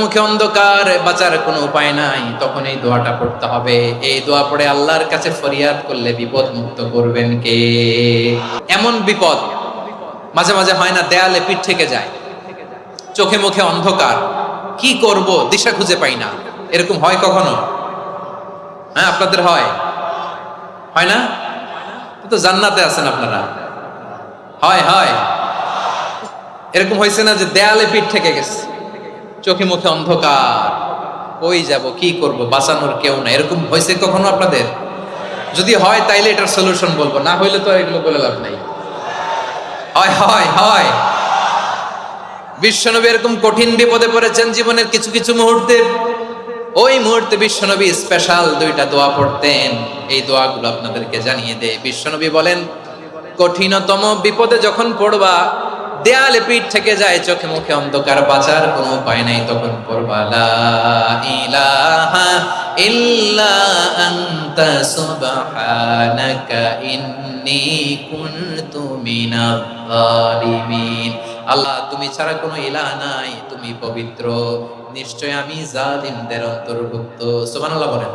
মুখে অন্ধকার, বাঁচার কোনো উপায় নাই, তখন এই দোয়াটা পড়তে হবে। এই দোয়া পড়ে আল্লাহর কাছে ফরিয়াদ করলে বিপদ মুক্ত করবেন কে? এমন বিপদ মাঝে মাঝে হয় না, দেয়ালে পিঠ থেকে যায়, চোখে মুখে অন্ধকার, কি করব দিশা খুঁজে পাই না, এরকম হয় কখনো? হ্যাঁ, আপনাদের হয়? হয় না? তো জান্নাতে আছেন আপনারা। হয় হয় এরকম হয়েছে না যে দেয়ালে পিঠ থেকে গেছে, চোখে মুখে অন্ধকার, কই যাব, কি করব, বাঁচানোর কেউ না, এরকম হয়েছে কখনো আপনাদের? যদি হয় তাইলে এটার সলিউশন বলবো, না হইলে তো এগুলো বলে লাভ নাই। হয় হয় হয় বিশ্বনবী এরকম কঠিন বিপদে পড়েছেন জীবনের কিছু কিছু মুহূর্তে। ওই মুহূর্তে বিশ্বনবী স্পেশাল দুইটা দোয়া পড়তেন। এই দোয়াগুলো আপনাদেরকে জানিয়ে দেয়। বিশ্বনবী বলেন, কঠিনতম বিপদে যখন পড়বা, দেয়ালে পিঠ থেকে যায়, চোখে মুখে অন্ধকার, বাঁচার কোনো উপায় নাই, তখন পড়বা লা ইলাহা ইল্লা আনতা সুবহানাকা ইন্নী কুনতু মিনাজ জালিমিন। আল্লাহ, তুমি ছাড়া কোনো ইলাহ নাই, তুমি পবিত্র, নিশ্চয় আমি জালিমদের অন্তর্ভুক্ত। সুবহানাল্লাহ বলেন।